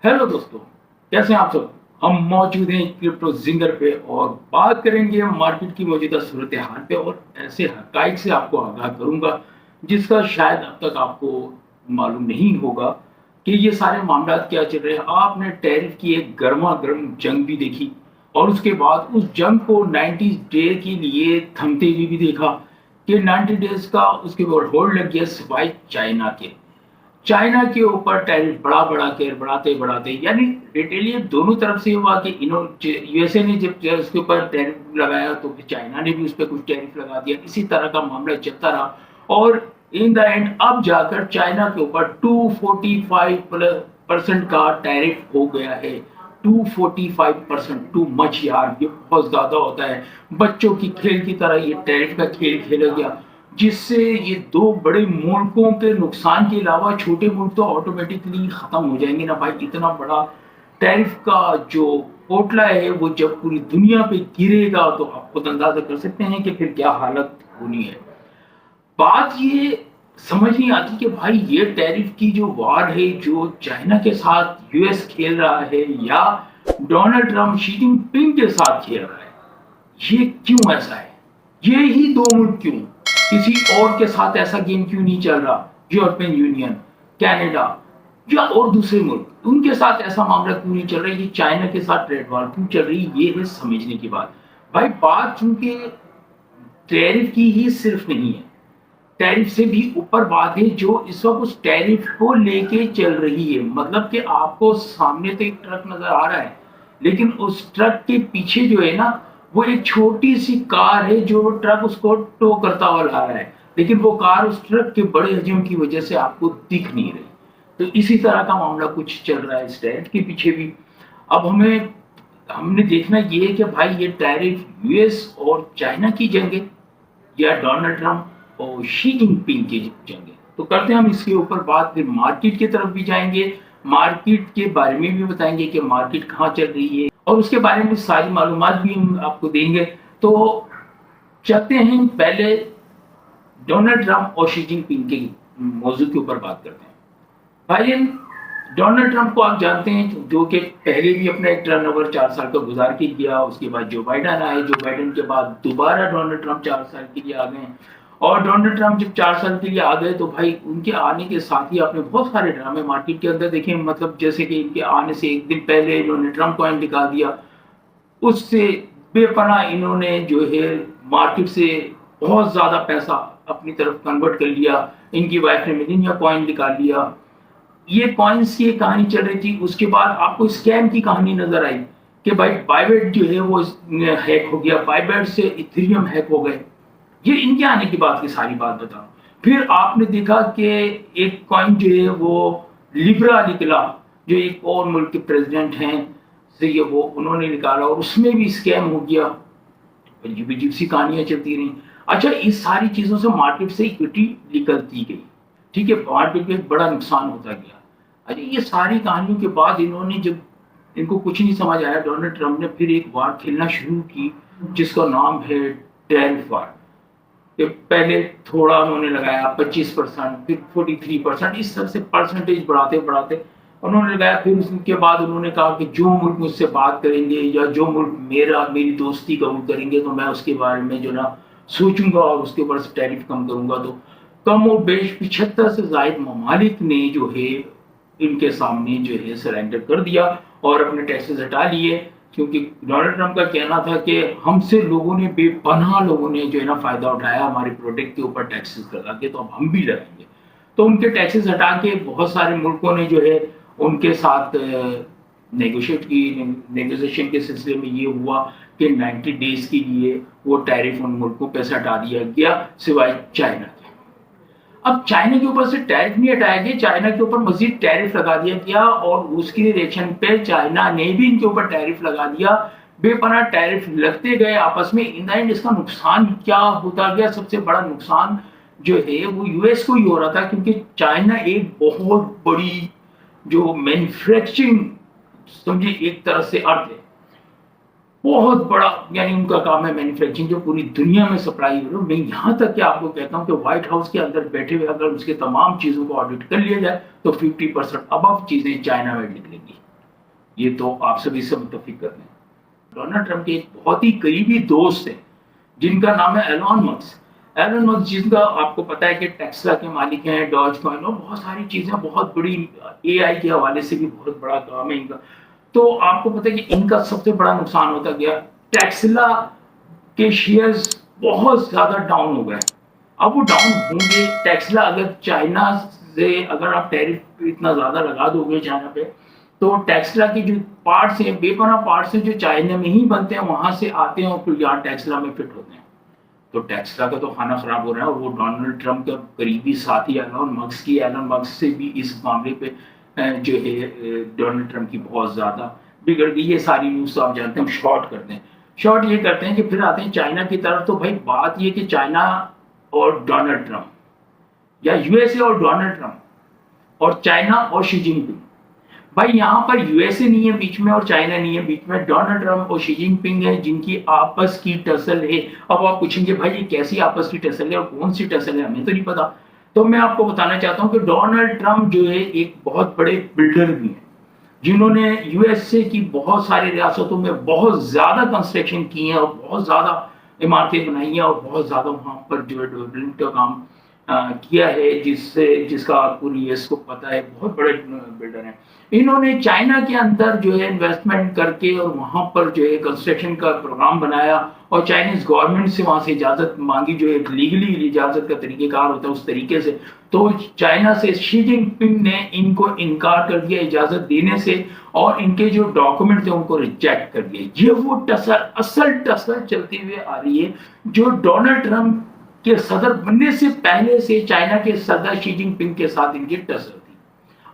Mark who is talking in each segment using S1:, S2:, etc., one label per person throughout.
S1: Hello दोस्तों, कैसे हैं आप सब। हम मौजूद हैं क्रिप्टो जिंगर पे और बात करेंगे मार्केट की मौजूदा सूरत हाल पे और ऐसे हकाइक से आपको आगाह करूंगा जिसका शायद अब तक आपको मालूम नहीं होगा कि ये सारे मामला क्या चल रहे हैं। आपने टैरिफ की एक गर्मा गर्म जंग भी देखी और उसके बाद उस जंग को 90 डे के लिए थमते हुए भी देखा कि 90 डेज का उसके ऊपर होल्ड लग गया सिवाय चाइना के। चाइना के ऊपर टैरिफ बढ़ा के बढ़ाते बढ़ाते यानी रिटेलिएट दोनों तरफ से हुआ कि यूएसए ने जब उसके ऊपर टैरिफ लगाया तो फिर चाइना ने भी उस पर कुछ टैरिफ लगा दिया। इसी तरह का मामला चलता रहा और इन द एंड अब जाकर चाइना के ऊपर 245% का टैरिफ हो गया है। 245%, टू मच यार, ये बहुत ज्यादा होता है। बच्चों की खेल की तरह ये टैरिफ का खेल खेला गया जिससे ये दो बड़े मुल्कों के नुकसान के अलावा छोटे मुल्क तो ऑटोमेटिकली खत्म हो जाएंगे ना भाई। इतना बड़ा टैरिफ का जो पोटला है वो जब पूरी दुनिया पे गिरेगा तो आप खुद अंदाजा कर सकते हैं कि फिर क्या हालत होनी है। बात ये समझ नहीं आती कि भाई ये टैरिफ की जो वार है जो चाइना के साथ यूएस खेल रहा है या डोनाल्ड ट्रंप शी जिनपिंग के साथ खेल रहा है, ये क्यों ऐसा है। ये ही दो मुल्क क्यों, किसी और के साथ ऐसा गेम क्यों नहीं चल रहा। यूरोपियन यूनियन, कनाडा या और दूसरे मुल्क, उनके साथ ऐसा मामला क्यों नहीं चल रहा है। ये चाइना के साथ ट्रेड वॉर क्यों चल रही है, ये है समझने की बात। भाई बात चूंकि टैरिफ की ही सिर्फ नहीं है, टैरिफ से भी ऊपर बात है जो इस वक्त उस टैरिफ को लेके चल रही है। मतलब कि आपको सामने तो एक ट्रक नजर आ रहा है लेकिन उस ट्रक के पीछे जो है ना वो एक छोटी सी कार है जो ट्रक उसको टो करता हुआ ला रहा है, लेकिन वो कार उस ट्रक के बड़े हजम की वजह से आपको दिख नहीं रही। तो इसी तरह का मामला कुछ चल रहा है इस टैरिफ के पीछे भी। अब हमने देखना ये है कि भाई ये टैरिफ यूएस और चाइना की जंग है या डोनाल्ड ट्रंप और शी जिनपिंग की जंग है। तो करते हैं हम इसके ऊपर बात, फिर मार्केट की तरफ भी जाएंगे, मार्केट के बारे में भी बताएंगे कि मार्केट कहाँ चल रही है और उसके बारे में सारी मालूमात भी हम आपको देंगे। तो चलते हैं पहले डोनाल्ड ट्रंप और शी जिनपिंग के मौजूद के ऊपर बात करते हैं। भाई डोनाल्ड ट्रंप को आप जानते हैं जो कि पहले भी अपना एक टर्न ओवर 4 साल का गुजार के किया, उसके बाद जो बाइडन आए, जो बाइडन के बाद दोबारा डोनाल्ड ट्रंप 4 साल के लिए आ गए। और डोनाल्ड ट्रंप जब 4 साल के लिए आ गए तो भाई उनके आने के साथ ही आपने बहुत सारे ड्रामे मार्केट के अंदर देखे। मतलब जैसे कि इनके आने से एक दिन पहले इन्होंने ट्रंप कॉइन निकाल दिया, उससे बेपनाह इन्होंने जो है मार्केट से बहुत ज्यादा पैसा अपनी तरफ कन्वर्ट कर लिया। इनकी वाइफ ने मिलिनिया कॉइन निकाल लिया। ये कॉइन्स की कहानी चल रही थी। उसके बाद आपको स्कैम की कहानी नजर आई कि भाई बाइबेट जो है वो हैक हो गया, बाइबेट से इथेरियम हैक हो गए। ये इनके आने की बात की सारी बात बताऊं। फिर आपने देखा कि एक कॉइन जो है वो लिब्रा निकला, जो एक और मुल्क के प्रेसिडेंट हैं से ये वो उन्होंने निकाला और उसमें भी स्कैम हो गया। अजीब अजीब सी कहानियां चलती रही। अच्छा, इस सारी चीजों से मार्केट से इक्विटी निकलती गई, ठीक है, मार्केट में बड़ा नुकसान होता गया। अच्छा, ये सारी कहानियों के बाद इन्होंने जब इनको कुछ नहीं समझ आया, डोनाल्ड ट्रंप ने फिर एक वार खेलना शुरू की जिसका नाम है टैरिफ वार। पहले थोड़ा उन्होंने लगाया 25%, फिर 43%, इस तरह से परसेंटेज बढ़ाते बढ़ाते उन्होंने लगाया। फिर उसके बाद उन्होंने कहा कि जो मुल्क मुझसे बात करेंगे या जो मुल्क मेरी दोस्ती कबूल करेंगे तो मैं उसके बारे में जो ना सोचूंगा और उसके ऊपर से टैरिफ कम करूंगा। तो कम और बेश 75 से ज्यादा ममालिक ने जो है इनके सामने जो है सरेंडर कर दिया और अपने टैक्सेस हटा लिए, क्योंकि डोनाल्ड ट्रंप का कहना था कि हमसे लोगों ने बेपनाह लोगों ने जो है ना फायदा उठाया हमारे प्रोडक्ट के ऊपर टैक्सेस लगा के, तो अब हम भी लगाएंगे। तो उनके टैक्सेस हटा के बहुत सारे मुल्कों ने जो है उनके साथ नेगोशिएट की। नेगोशिएशन के सिलसिले में ये हुआ कि 90 डेज के लिए वो टैरिफ उन मुल्कों पर से हटा दिया गया सिवाय चाइना के। अब चाइना के ऊपर से टैरिफ नहीं हटाया गया, चाइना के ऊपर मजीद टैरिफ लगा दिया गया और उसकी रिएक्शन पे चाइना ने भी इनके ऊपर टैरिफ लगा दिया। बेपनाह टैरिफ लगते गए आपस में। इन द एंड इसका नुकसान क्या होता गया, सबसे बड़ा नुकसान जो है वो यूएस को ही हो रहा था, क्योंकि चाइना एक बहुत बड़ी जो मैन्युफैक्चरिंग, समझिए एक तरह से अर्थ है, बहुत बड़ा, यानी उनका काम है मैन्युफैक्चरिंग जो पूरी दुनिया में सप्लाई हो रही है। मैं यहाँ तक कि आपको कहता हूँ कि व्हाइट हाउस के अंदर बैठे हुए अगर उसके तमाम चीजों को ऑडिट कर लिया जाए तो 50% अबव चीजें चाइना में निकलेंगी। یہ تو آپ سبھی سے متفق کرتے ہیں. ڈونلڈ ٹرمپ کے ایک بہت ہی قریبی دوست ہیں جن کا نام ہے ایلون مسک. ایلن مسک جن کا آپ کو پتا ہے کہ ٹیسلا کے مالک ہیں، ڈاج کوائن اور بہت ساری چیزیں، بہت بڑی اے آئی کے حوالے سے بھی بہت بڑا کام ہے ان کا. تو آپ کو پتا ہے کہ ان کا سب سے بڑا نقصان ہوتا گیا، ٹیسلا کے شیئرز بہت زیادہ ڈاؤن ہو گئے. اب وہ ڈاؤن ہوں گے. ٹیسلا اگر چائنا سے اگر آپ ٹیرف اتنا زیادہ لگا دو گے چائنا پہ، تو ٹیسلا کے جو پارٹس ہیں، بے پناہ پارٹس ہیں جو چائنا میں ہی بنتے ہیں، وہاں سے آتے ہیں اور پھر یہاں ٹیسلا میں فٹ ہوتے ہیں. تو ٹیسلا کا تو کھانا خراب ہو رہا ہے. اور وہ ڈونلڈ ٹرمپ کا قریبی ساتھی ایلن مسک سے بھی اس معاملے پہ جو ہے ڈونلڈ ٹرمپ کی بہت زیادہ بگڑ گئی. یہ ساری نیوز تو آپ جانتے ہیں. ہم شارٹ کرتے ہیں. شارٹ یہ کرتے ہیں کہ پھر آتے ہیں چائنا کی طرف. تو بھائی بات یہ کہ چائنا اور ڈونلڈ ٹرمپ، یا یو ایس اے اور ڈونلڈ ٹرمپ، اور چائنا اور شی جن پنگ. بھائی یہاں پر یو ایس اے نہیں ہے بیچ میں اور چائنا نہیں ہے بیچ میں، ڈونلڈ ٹرمپ اور شی جن پنگ ہے جن کی آپس کی ٹسل ہے. اب آپ پوچھیں گے بھائی یہ کیسی آپس کی ٹسل ہے اور کون سی ٹسل ہے، ہمیں تو نہیں پتا. تو میں آپ کو بتانا چاہتا ہوں کہ ڈونلڈ ٹرمپ جو ہے ایک بہت بڑے بلڈر بھی ہیں جنہوں نے یو ایس اے کی بہت ساری ریاستوں میں بہت زیادہ کنسٹرکشن کی ہیں اور بہت زیادہ عمارتیں بنائی ہیں اور بہت زیادہ وہاں پر جو ہے ڈیولپمنٹ کا کام کیا ہے، جس کا پوری یس کو پتا ہے. بہت بڑے بلڈر ہیں. انہوں نے چائنا کے اندر جو ہے انویسٹمنٹ کر کے اور وہاں پر جو ہے کنسٹرکشن کا پروگرام بنایا اور چائنیز گورنمنٹ سے وہاں سے اجازت مانگی، جو ایک لیگلی اجازت کا طریقہ کار ہوتا ہے اس طریقے سے. تو چائنا سے شی جن پنگ نے ان کو انکار کر دیا اجازت دینے سے، اور ان کے جو ڈاکومنٹ تھے ان کو ریجیکٹ کر دیا. یہ وہ اصل ٹسل چلتی ہوئی آ رہی ہے جو ڈونلڈ ٹرمپ کے صدر بننے سے پہلے سے چائنا کے صدر شی جن پنگ کے ساتھ ان کی ٹسل تھی.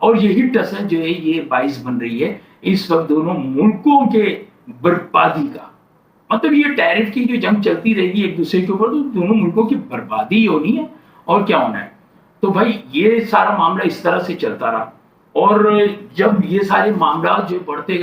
S1: اور یہی ٹسل جو ہے یہ باعث بن رہی ہے اس وقت دونوں ملکوں کے بربادی کا. مطلب یہ ٹیرف کی جو جنگ چلتی رہے گی ایک دوسرے کے اوپر، تو دونوں ملکوں کی بربادی ہونی ہے اور کیا ہونا ہے. تو بھائی یہ سارا معاملہ اس طرح سے چلتا رہا. اور جب یہ سارے معاملات جو بڑھتے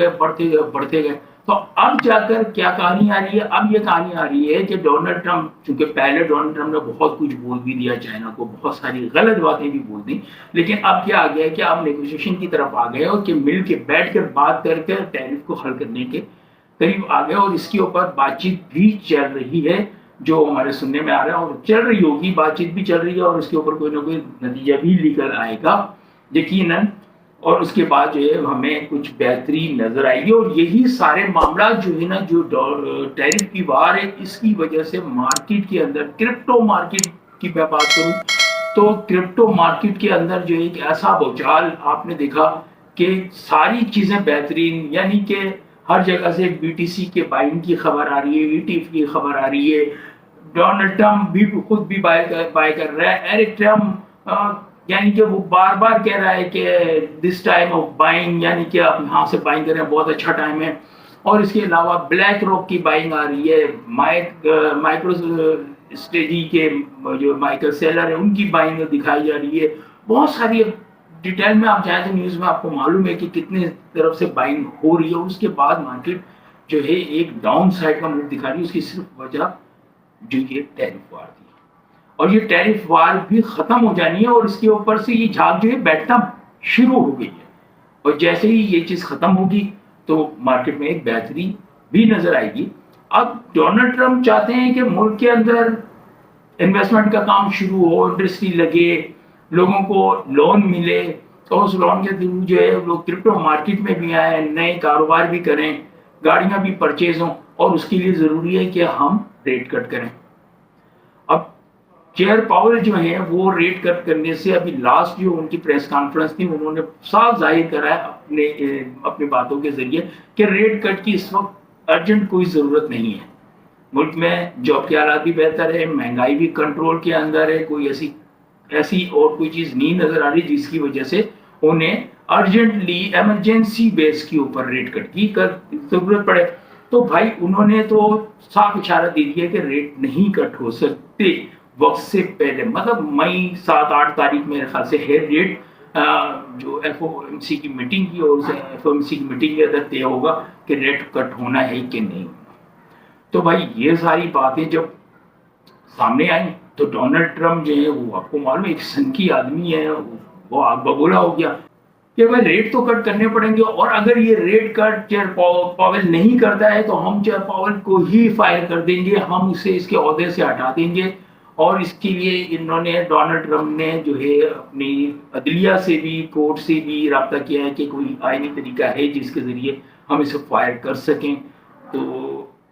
S1: گئے تو اب جا کر کیا کہانی آ رہی ہے؟ اب یہ کہانی آ رہی ہے کہ ڈونلڈ ٹرمپ، چونکہ پہلے ڈونلڈ ٹرمپ نے بہت کچھ بول بھی دیا چائنا کو، بہت ساری غلط باتیں بھی بول دی، لیکن اب کیا آ گیا ہے کہ اب نیگوشیشن کی طرف آ گئے اور کہ مل کے بیٹھ کر بات کر کے ٹیرف کو حل کرنے کے قریب آ گئے. اور اس کے اوپر بات چیت بھی چل رہی ہے جو ہمارے سننے میں آ رہا ہے، اور چل رہی ہوگی، بات چیت بھی چل رہی ہے، اور اس کے اوپر کوئی نہ کوئی نتیجہ بھی نکل آئے گا یقیناً. اور اس کے بعد جو ہے ہمیں کچھ بہتری نظر آئے گی. اور یہی سارے معاملات جو ہے نا، جو ٹیرف کی وار ہے، اس کی وجہ سے مارکیٹ کے اندر، کرپٹو مارکیٹ کی میں بات کروں تو کرپٹو مارکیٹ کے اندر جو ایک ایسا بھوچال آپ نے دیکھا کہ ساری چیزیں بہترین، یعنی کہ ہر جگہ سے بی ٹی سی کے بائنگ کی خبر آ رہی ہے، ای ٹی ایف کی خبر آ رہی ہے. ڈونلڈ ٹرمپ بھی خود بھی بائی کر رہا ہے. ایرک ٹرمپ یعنی کہ وہ بار بار کہہ رہا ہے کہ دس ٹائم آف بائنگ، یعنی کہ آپ یہاں سے بائنگ کریں، بہت اچھا ٹائم ہے. اور اس کے علاوہ بلیک راک کی بائنگ آ رہی ہے، مائکرو اسٹریٹجی کے جو مائیکل سیلر ہیں ان کی بائنگ دکھائی جا رہی ہے. بہت ساری ڈیٹیل میں آپ جائیں تو نیوز میں آپ کو معلوم ہے کہ کتنے طرف سے بائنگ ہو رہی ہے. اور اس کے بعد مارکیٹ جو ہے ایک ڈاؤن سائڈ کا موو دکھا رہی ہے. اس کی صرف وجہ جو یہ ٹیرف وار تھی، اور یہ ٹیرف وار بھی ختم ہو جانی ہے، اور اس کے اوپر سے یہ جھاگ جو ہے بیٹھنا شروع ہو گئی ہے. اور جیسے ہی یہ چیز ختم ہوگی تو مارکیٹ میں ایک بہتری بھی نظر آئے گی. اب ڈونلڈ ٹرمپ چاہتے ہیں کہ ملک کے اندر انویسٹمنٹ کا کام شروع ہو، انڈسٹری لگے، لوگوں کو لون ملے، اور اس لون کے تھرو جو ہے لوگ کرپٹو مارکیٹ میں بھی آئیں، نئے کاروبار بھی کریں، گاڑیاں بھی پرچیز ہوں. اور اس کے لیے ضروری ہے کہ ہم ریٹ کٹ کریں. اب چیئر پاول جو ہیں وہ ریٹ کٹ کرنے سے ابھی لاسٹ جو ان کی پریس کانفرنس تھی انہوں نے صاف ظاہر کرا ہے اپنے باتوں کے ذریعے کہ ریٹ کٹ کی اس وقت ارجنٹ کوئی ضرورت نہیں ہے. ملک میں جاب کے حالات بھی بہتر ہے، مہنگائی بھی کنٹرول کے اندر ہے، کوئی ایسی اور کوئی چیز نہیں نظر آ رہی جس کی وجہ سے انہیں ارجنٹلی ایمرجنسی بیس کے اوپر ریٹ کٹ کی ضرورت پڑے. تو بھائی انہوں نے تو صاف اشارہ دے دیا کہ ریٹ نہیں کٹ ہو سکتے وقت سے پہلے. مطلب مئی 7-8 تاریخ میرے خیال سے ہے ریٹ جو ایف او ایم سی کی میٹنگ کی، اور اسے ایف او ایم سی کی میٹنگ کے اندر طے ہوگا کہ ریٹ کٹ ہونا ہے کہ نہیں. تو بھائی یہ ساری باتیں جب سامنے آئیں تو ڈونلڈ ٹرمپ جو ہے وہ آپ کو معلوم ہے ایک سنکی آدمی ہے، وہ آگ بگولا ہو گیا کہ भाई रेट तो कट करने पड़ेंगे, और अगर ये रेट कट चेयर पावेल नहीं करता है तो हम चेयर पावेल को ही फायर कर देंगे, हम उसे इसके ओहदे से हटा देंगे। और इसके लिए इन्होंने, डोनाल्ड ट्रम्प ने जो है अपनी अदलिया से भी, कोर्ट से भी राब्ता किया है कि कोई आईनी तरीका है जिसके जरिए हम इसे फायर कर सकें। तो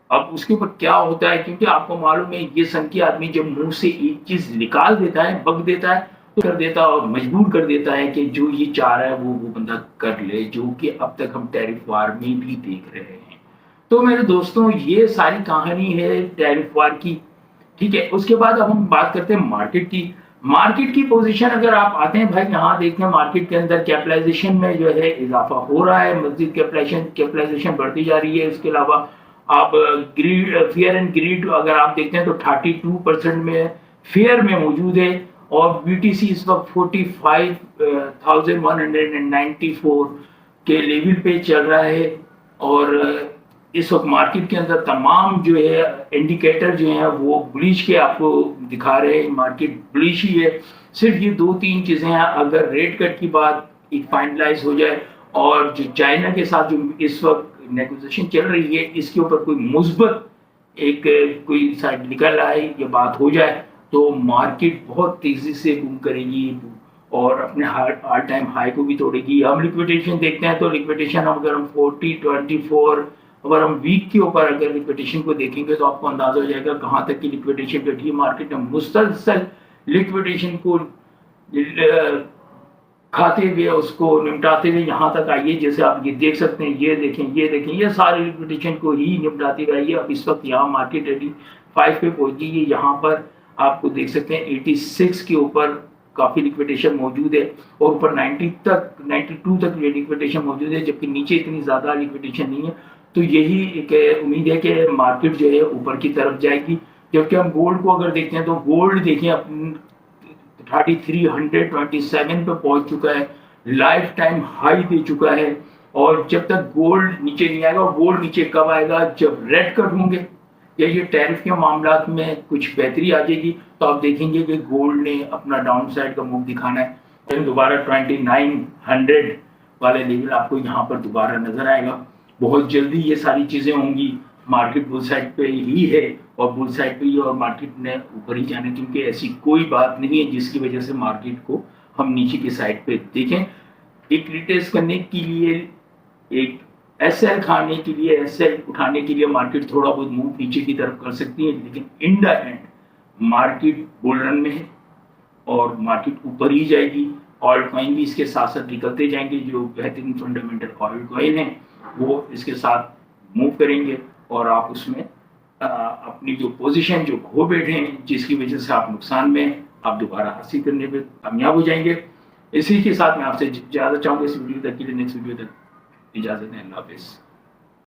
S1: अब उसके ऊपर क्या होता है, क्योंकि आपको मालूम है ये संकी आदमी जब मुंह से एक चीज निकाल देता है, बक देता है, तो कर देता है और मजबूर कर देता है कि जो ये चाह रहा है वो बंदा कर ले, जो कि अब तक हम टैरिफ वार में भी देख रहे हैं। तो मेरे दोस्तों ये सारी कहानी है टैरिफ वार की, ठीक है। उसके बाद अब हम बात करते हैं मार्केट की। मार्केट की पोजीशन अगर आप आते हैं भाई, यहाँ देखते हैं मार्केट के अंदर कैपिटलाइजेशन में जो है इजाफा हो रहा है, मस्जिद कैपिटलाइजेशन बढ़ती जा रही है। इसके अलावा आप ग्रीड, फेयर एंड ग्रीड अगर आप देखते हैं तो 32% में फेयर में मौजूद है, और बीटीसी इस वक्त 45,194 के लेवल पे चल रहा है। और इस वक्त मार्केट के अंदर तमाम जो है इंडिकेटर जो है वो बुलिश के आपको दिखा रहे हैं, मार्केट बुलिश ही है। सिर्फ ये 2-3 चीजें हैं, अगर रेट कट की बात एक फाइनलाइज हो जाए और जो चाइना के साथ जो इस वक्त नेगोशिएशन चल रही है इसके ऊपर कोई मुस्बत एक कोई साइड निकल आए, ये बात हो जाए, तो मार्केट बहुत तेजी से बूम करेगी और अपने ऑल टाइम हाई को भी तोड़ेगी। हम लिक्विडेशन देखते हैं तो लिक्विडेशन अगर हम 40-24, अगर हम वीक के ऊपर अगर लिक्विडेशन को देखेंगे तो आपको अंदाजा हो जाएगा कहाँ तक की लिक्विडेशन घटी। मार्केट में मुसलसल लिक्विडेशन को खाते हुए, उसको निपटाते हुए यहाँ तक आई है। जैसे आप ये देख सकते हैं, ये देखें, ये सारे लिक्विडेशन को ही निपटाती रही है। अब इस वक्त यहाँ मार्केट 85 पे पहुंची है। यहाँ पर आपको देख सकते हैं 86 के ऊपर काफी लिक्विडेशन मौजूद है, और ऊपर 92 तक लिक्विडेशन मौजूद है, जबकि नीचे इतनी ज्यादा लिक्विडेशन नहीं है। तो यही एक उम्मीद है कि मार्केट जो है ऊपर की तरफ जाएगी। जबकि हम गोल्ड को अगर देखते हैं तो गोल्ड देखें 3327 पे पहुंच चुका है, लाइफ टाइम हाई दे चुका है। और जब तक गोल्ड नीचे नहीं आएगा, गोल्ड नीचे कब आएगा, जब रेट कट होंगे या ये टैरिफ के मामला में कुछ बेहतरी आ जाएगी, तो आप देखेंगे कि गोल्ड ने अपना डाउन साइड का मुख दिखाना है। फिर दोबारा 2900 वाले लेवल आपको यहाँ पर दोबारा नजर आएगा। बहुत जल्दी ये सारी चीजें होंगी। मार्केट बुल साइड पे ही है, और बुल साइड पे ही, और मार्केट ने ऊपर ही जाना, क्योंकि ऐसी कोई बात नहीं है जिसकी वजह से मार्केट को हम नीचे की साइड पे देखें। एक रिटेस्ट करने के लिए, एक एसएल खाने के लिए, एसएल उठाने के लिए मार्केट थोड़ा बहुत मूव नीचे की तरफ कर सकती है, लेकिन in the end market bull run में है और मार्केट ऊपर ही जाएगी। ऑयल कॉइन भी इसके साथ साथ निकलते जाएंगे, जो बेहतरीन फंडामेंटल ऑयल कॉइन है वो इसके साथ मूव करेंगे, और आप उसमें अपनी जो पोजीशन जो खो बैठे हैं, जिसकी वजह से आप नुकसान में, आप दोबारा हासिल करने में कामयाब हो जाएंगे। इसी के साथ मैं आपसे इजाजत चाहूंगा इस वीडियो तक के लिए। नेक्स्ट वीडियो तक इजाजत है, अल्लाह हाफिज़।